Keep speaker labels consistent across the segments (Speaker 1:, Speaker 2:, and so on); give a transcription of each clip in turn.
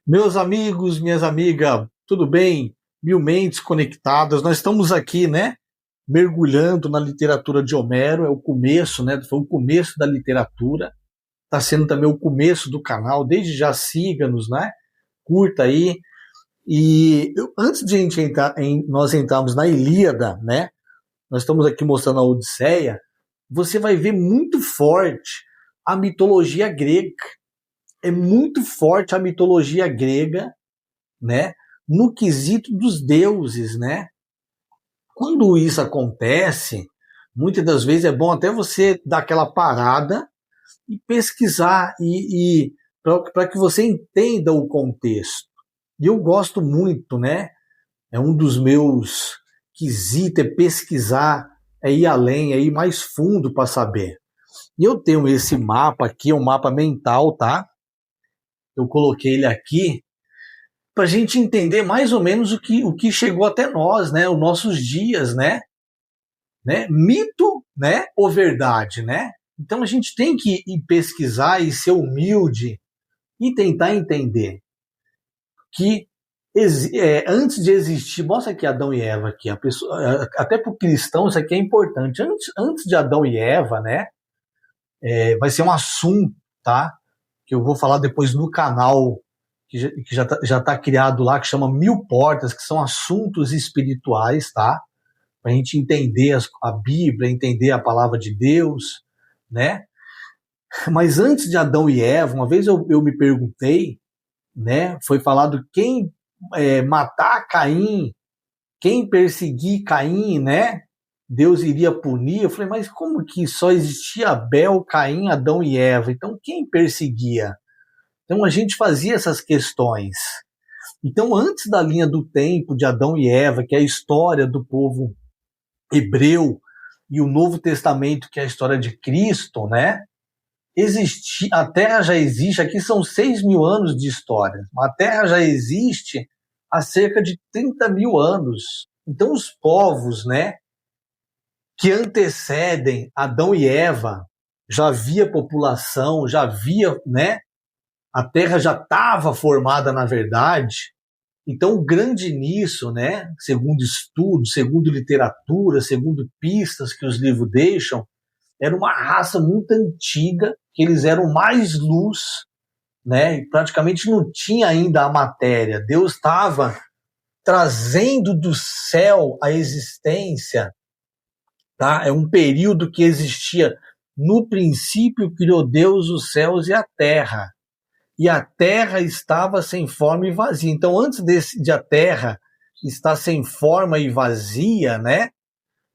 Speaker 1: Meus amigos, minhas amigas, tudo bem? Mil mentes conectadas. Nós estamos aqui, né? Mergulhando na literatura de Homero. É o começo, né? Foi o começo da literatura. Está sendo também o começo do canal. Desde já siga-nos, né? Curta aí. Antes de a gente nós entrarmos na Ilíada, né? Nós estamos aqui mostrando a Odisseia. Você vai ver muito forte a mitologia grega. É muito forte a mitologia grega, né? No quesito dos deuses, né? Quando isso acontece, muitas das vezes é bom até você dar aquela parada e pesquisar e para que você entenda o contexto. E eu gosto muito, né? É um dos meus quesitos, é pesquisar, é ir além, é ir mais fundo para saber. E eu tenho esse mapa aqui, é um mapa mental, tá? Eu coloquei ele aqui para a gente entender mais ou menos o que chegou até nós, né? Os nossos dias, né? Mito, né? Ou verdade, né? Então a gente tem que ir pesquisar e ser humilde e tentar entender que antes de existir, mostra aqui Adão e Eva aqui, a pessoa, até para o cristão isso aqui é importante. Antes de Adão e Eva, né? Vai ser um assunto, tá? Que eu vou falar depois no canal que já tá criado lá, que chama Mil Portas, que são assuntos espirituais, tá? Para a gente entender a Bíblia, entender a palavra de Deus, né? Mas antes de Adão e Eva, uma vez eu me perguntei, né? Foi falado quem matar Caim, quem perseguir Caim, né? Deus iria punir. Eu falei, mas como que só existia Abel, Caim, Adão e Eva? Então quem perseguia? Então a gente fazia essas questões. Então, antes da linha do tempo de Adão e Eva, que é a história do povo hebreu, e o Novo Testamento, que é a história de Cristo, né? A Terra já existe, aqui são 6.000 anos de história. A Terra já existe há cerca de 30 mil anos. Então, os povos, né, que antecedem Adão e Eva, já havia população, já havia, né? A Terra já estava formada, na verdade. Então, o grande nisso, né, segundo estudos, segundo literatura, segundo pistas que os livros deixam, era uma raça muito antiga, que eles eram mais luz, né, e praticamente não tinha ainda a matéria. Deus estava trazendo do céu a existência, tá? É um período que existia. No princípio criou Deus os céus e a terra. E a terra estava sem forma e vazia. Então, antes de a terra estar sem forma e vazia, né,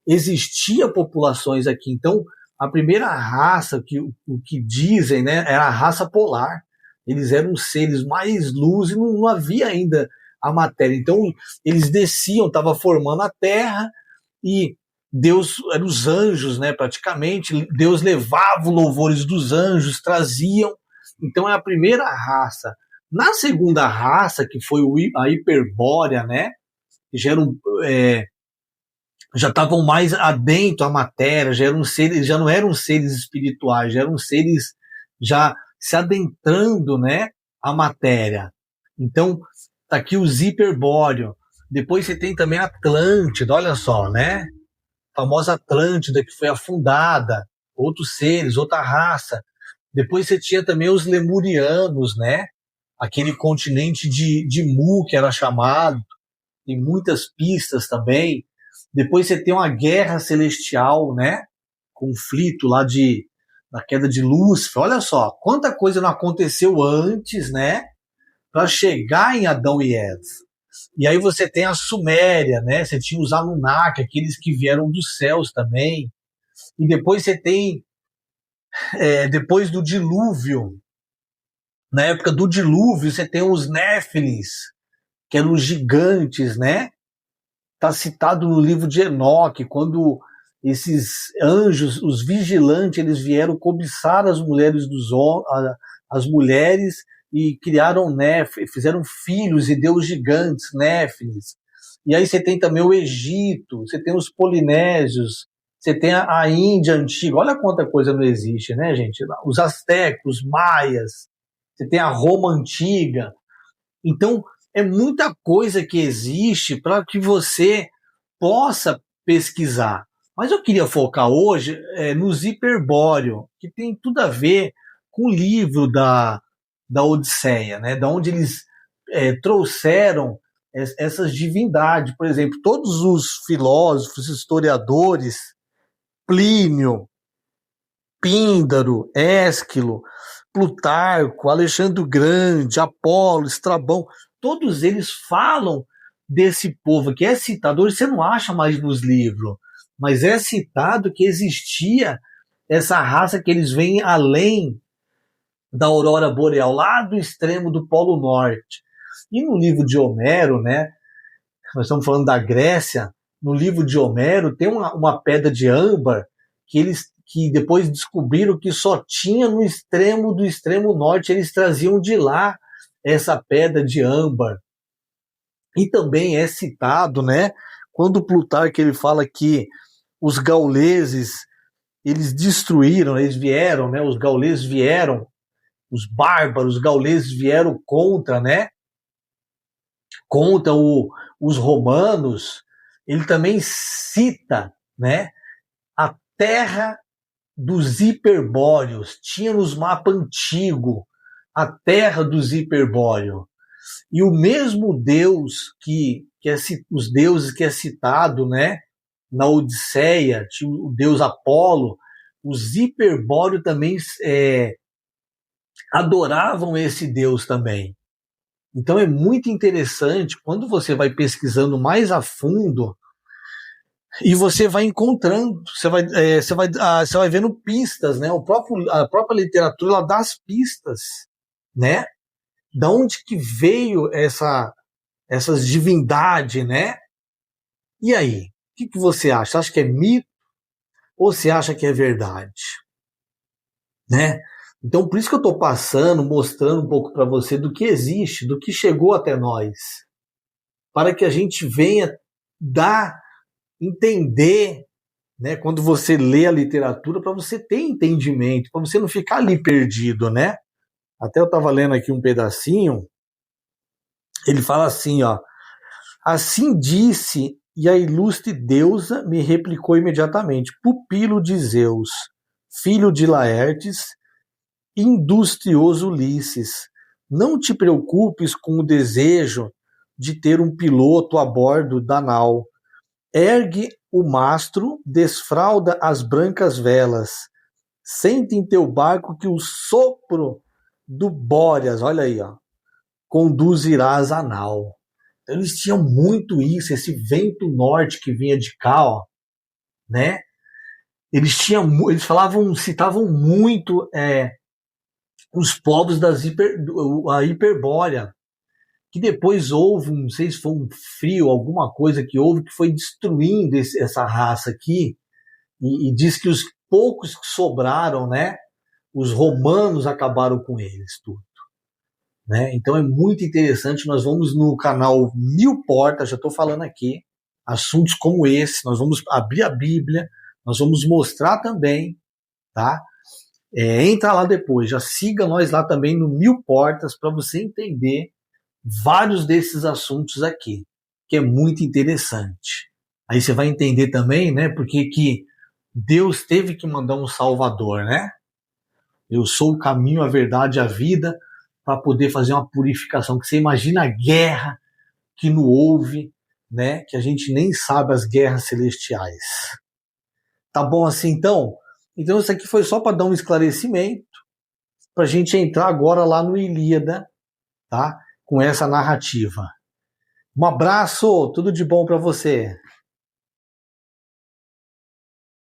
Speaker 1: existia populações aqui. Então, a primeira raça, o que dizem, né, era a raça polar. Eles eram os seres mais luz e não havia ainda a matéria. Então, eles desciam, estava formando a terra e Deus, eram os anjos, né, praticamente. Deus levava os louvores dos anjos, traziam. Então é a primeira raça. Na segunda raça, que foi a Hiperbórea, né? Já estavam mais adentro à matéria, já eram seres, já não eram seres espirituais, já eram seres já se adentrando, né, à matéria. Então, tá aqui os Hiperbóreo. Depois você tem também a Atlântida, olha só, né? A famosa Atlântida que foi afundada, outros seres, outra raça. Depois você tinha também os lemurianos, né? Aquele continente de Mu, que era chamado. Tem muitas pistas também. Depois você tem uma guerra celestial, né? Conflito lá da queda de Lúcifer. Olha só, quanta coisa não aconteceu antes, né? Para chegar em Adão e Eva. E aí você tem a Suméria, né? Você tinha os Anunnaki, aqueles que vieram dos céus também. E depois você tem depois do dilúvio, na época do dilúvio, você tem os Néfilis, que eram os gigantes, né? Está citado no livro de Enoque, quando esses anjos, os vigilantes, eles vieram cobiçar as mulheres as mulheres e criaram Néfilis, fizeram filhos e deu os gigantes, Néfilis. E aí você tem também o Egito, você tem os polinésios, você tem a Índia antiga. Olha quanta coisa não existe, né, gente? Os astecos, os maias, você tem a Roma antiga. Então, é muita coisa que existe para que você possa pesquisar. Mas eu queria focar hoje nos Hiperbóreo, que tem tudo a ver com o livro da Odisseia, né? Da onde eles trouxeram essas divindades. Por exemplo, todos os filósofos, historiadores, Plínio, Píndaro, Ésquilo, Plutarco, Alexandre o Grande, Apolo, Estrabão, todos eles falam desse povo que é citado. Hoje você não acha mais nos livros, mas é citado que existia essa raça que eles vêm além da aurora boreal, lá do extremo do Polo Norte. E no livro de Homero, né, nós estamos falando da Grécia, no livro de Homero tem uma pedra de âmbar que depois descobriram que só tinha no extremo do extremo norte, eles traziam de lá essa pedra de âmbar. E também é citado, né, quando Plutarco ele fala que os gauleses, eles destruíram, eles vieram, né, os gauleses vieram, os bárbaros gauleses vieram contra, né, contra os romanos. Ele também cita, né, a terra dos hiperbóreos, tinha nos mapas antigos a terra dos hiperbóreos. E o mesmo Deus os deuses que é citado, né, na Odisseia, o deus Apolo, os hiperbóreos também adoravam esse Deus também. Então é muito interessante quando você vai pesquisando mais a fundo e você vai encontrando, você vai vendo pistas, né? A própria literatura ela dá as pistas, né? Da onde que veio essas divindades, né? E aí, o que você acha? Você acha que é mito ou você acha que é verdade, né? Então, por isso que eu estou mostrando um pouco para você do que existe, do que chegou até nós, para que a gente venha entender, né? Quando você lê a literatura, para você ter entendimento, para você não ficar ali perdido, né? Até eu estava lendo aqui um pedacinho, ele fala assim, ó: assim disse, e a ilustre deusa me replicou imediatamente: pupilo de Zeus, filho de Laertes, industrioso Ulisses, não te preocupes com o desejo de ter um piloto a bordo da nau. Ergue o mastro, desfralda as brancas velas, sente em teu barco que o sopro do Bóreas, olha aí, ó, conduzirás a nau. Então, eles tinham muito isso, esse vento norte que vinha de cá, ó, né? Eles citavam muito os povos a Hiperbórea, que depois houve, não sei se foi um frio, alguma coisa que houve, que foi destruindo essa raça aqui, e diz que os poucos que sobraram, né, os romanos acabaram com eles tudo, né? Então é muito interessante. Nós vamos no canal Mil Portas, já estou falando aqui, assuntos como esse, nós vamos abrir a Bíblia, nós vamos mostrar também, tá? Entra lá depois, já siga nós lá também no Mil Portas para você entender vários desses assuntos aqui, que é muito interessante. Aí você vai entender também, né, porque que Deus teve que mandar um Salvador, né? Eu sou o caminho, a verdade, a vida, para poder fazer uma purificação. Que você imagina a guerra que não houve, né? Que a gente nem sabe as guerras celestiais. Tá bom assim, então? Então isso aqui foi só para dar um esclarecimento, para a gente entrar agora lá no Ilíada, tá? Com essa narrativa. Um abraço, tudo de bom para você.